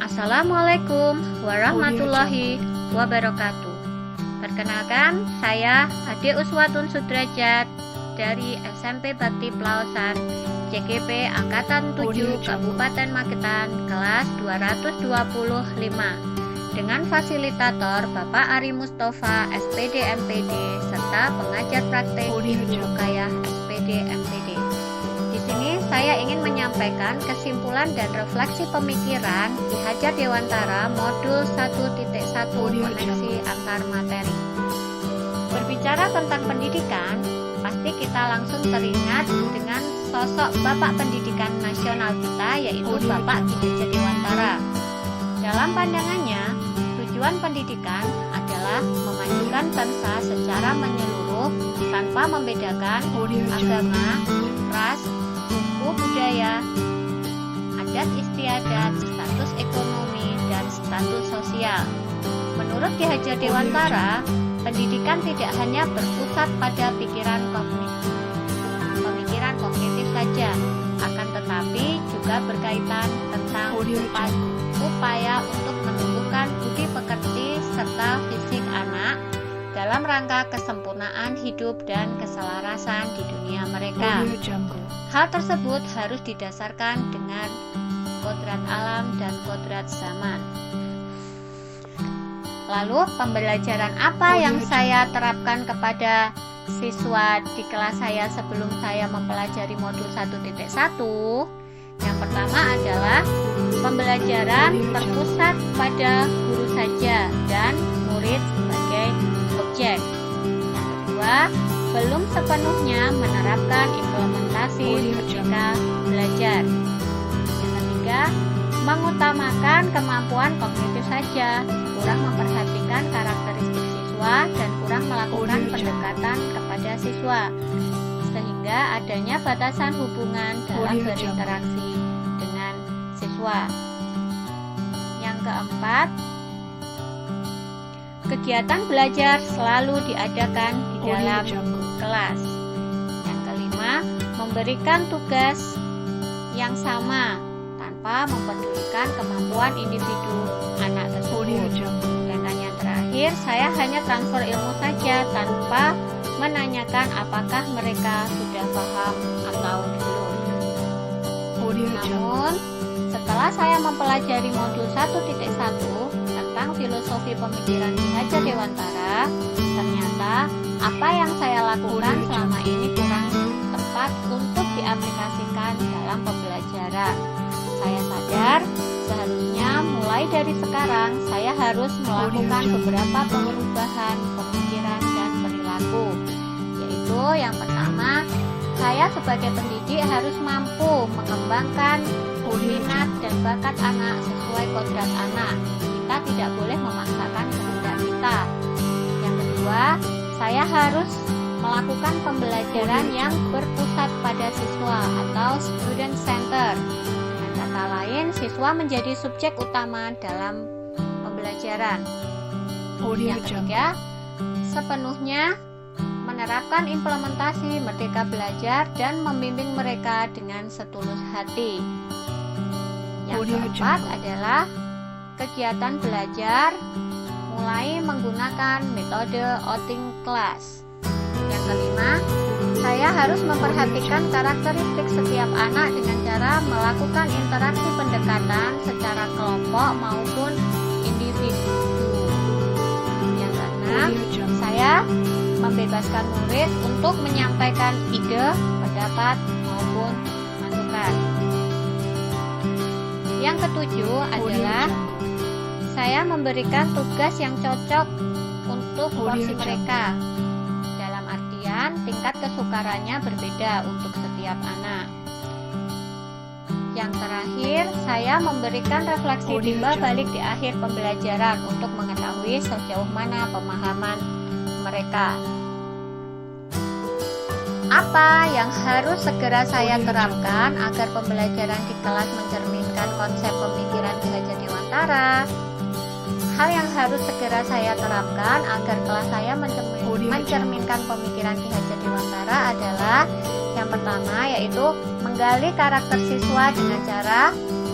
Assalamualaikum warahmatullahi wabarakatuh. Perkenalkan, saya Ade Uswatun Sudrajat dari SMP Bakti Pelausan CGP Angkatan 7 Kabupaten Magetan kelas 225 dengan fasilitator Bapak Ari Mustafa SPD MPD serta pengajar praktek Ibu Rukayah SPD MPD. Di sini saya ingin menyampaikan kesimpulan dan refleksi pemikiran Ki Hajar Dewantara modul 1.1 koneksi antar materi. Berbicara tentang pendidikan, pasti kita langsung teringat dengan sosok Bapak Pendidikan Nasional kita, yaitu Bapak Ki Hajar Dewantara. Dalam pandangannya, tujuan pendidikan adalah memajukan bangsa secara menyeluruh tanpa membedakan agama, ras, suku, budaya, adat istiadat, status ekonomi, dan status sosial. Menurut Ki Hajar Dewantara, pendidikan tidak hanya berpusat pada pemikiran kognitif saja, akan tetapi juga berkaitan tentang upaya untuk menumbuhkan budi pekerti serta fisik anak dalam rangka kesempurnaan hidup dan keselarasan di dunia mereka. Hal tersebut harus didasarkan dengan kodrat alam dan kodrat zaman. Lalu pembelajaran apa yang saya terapkan kepada siswa di kelas saya sebelum saya mempelajari modul 1.1? Yang pertama adalah pembelajaran terpusat pada guru saja dan murid sebagai objek. Yang kedua, belum sepenuhnya menerapkan implementasi ketika belajar. Yang ketiga, mengutamakan kemampuan kognitif saja, kurang memperhatikan karakteristik siswa dan kurang melakukan pendekatan kepada siswa, sehingga adanya batasan hubungan dalam berinteraksi dengan siswa. Yang keempat, kegiatan belajar selalu diadakan di dalam kelas. Yang kelima, memberikan tugas yang sama tanpa mempedulikan kemampuan individu anak tersebut. Dan yang terakhir, saya hanya transfer ilmu saja tanpa menanyakan apakah mereka sudah paham atau belum. Namun, setelah saya mempelajari modul 1.1 tentang filosofi pemikiran Ki Hajar Dewantara, ternyata apa yang saya lakukan selama ini kurang tepat untuk diaplikasikan dalam pembelajaran. Saya sadar seharusnya mulai dari sekarang saya harus melakukan beberapa perubahan pemikiran dan perilaku, yaitu yang pertama, saya sebagai pendidik harus mampu mengembangkan minat dan bakat anak sesuai kodrat anak. Kita tidak boleh memaksakan kehendak kita. Yang kedua, saya harus melakukan pembelajaran yang berpusat pada siswa atau student center. Dengan kata lain, siswa menjadi subjek utama dalam pembelajaran. Yang ketiga, sepenuhnya menerapkan implementasi Merdeka Belajar dan membimbing mereka dengan setulus hati. Yang keempat adalah kegiatan belajar mulai menggunakan metode outing class. Yang kelima, saya harus memperhatikan karakteristik setiap anak dengan cara melakukan interaksi pendekatan secara kelompok maupun individu. Yang keenam, saya membebaskan murid untuk menyampaikan ide, pendapat maupun masukan. Yang ketujuh adalah saya memberikan tugas yang cocok untuk porsi mereka. Dalam artian tingkat kesukarannya berbeda untuk setiap anak. Yang terakhir, saya memberikan refleksi timbal balik di akhir pembelajaran untuk mengetahui sejauh mana pemahaman mereka. Apa yang harus segera saya terapkan agar pembelajaran di kelas mencerminkan konsep pemikiran Ki Hajar Dewantara? Hal yang harus segera saya terapkan agar kelas saya mencerminkan pemikiran Ki Hajar Dewantara adalah yang pertama, yaitu menggali karakter siswa dengan cara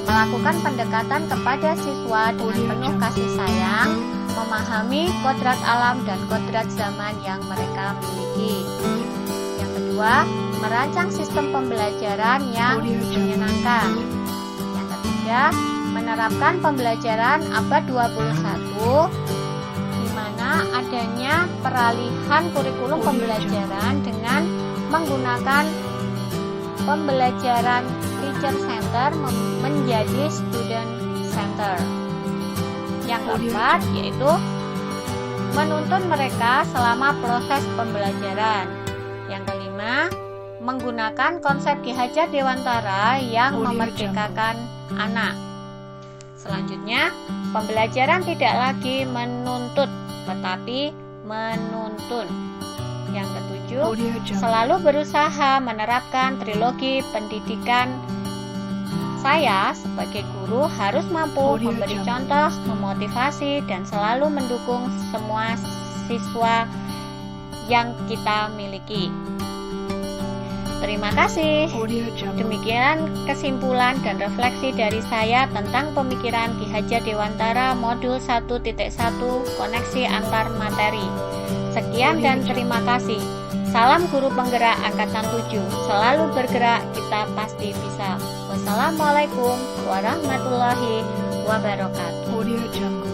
melakukan pendekatan kepada siswa dengan penuh kasih sayang, memahami kodrat alam dan kodrat zaman yang mereka miliki. Yang kedua, merancang sistem pembelajaran yang menyenangkan. Yang ketiga, menerapkan pembelajaran abad 21 di mana adanya peralihan kurikulum pembelajaran dengan menggunakan pembelajaran teacher center menjadi student center. Yang keempat yaitu menuntun mereka selama proses pembelajaran. Yang kelima, menggunakan konsep Ki Hajar Dewantara yang memerdekakan anak. Selanjutnya, pembelajaran tidak lagi menuntut tetapi menuntun. Yang ketujuh, selalu berusaha menerapkan trilogi pendidikan. Saya sebagai guru harus mampu memberi contoh, memotivasi, dan selalu mendukung semua siswa yang kita miliki. Terima kasih. Demikian kesimpulan dan refleksi dari saya tentang pemikiran Ki Hajar Dewantara modul 1.1 koneksi antar materi. Sekian dan terima kasih. Salam guru penggerak angkatan 7. Selalu bergerak, kita pasti bisa. Wassalamualaikum warahmatullahi wabarakatuh.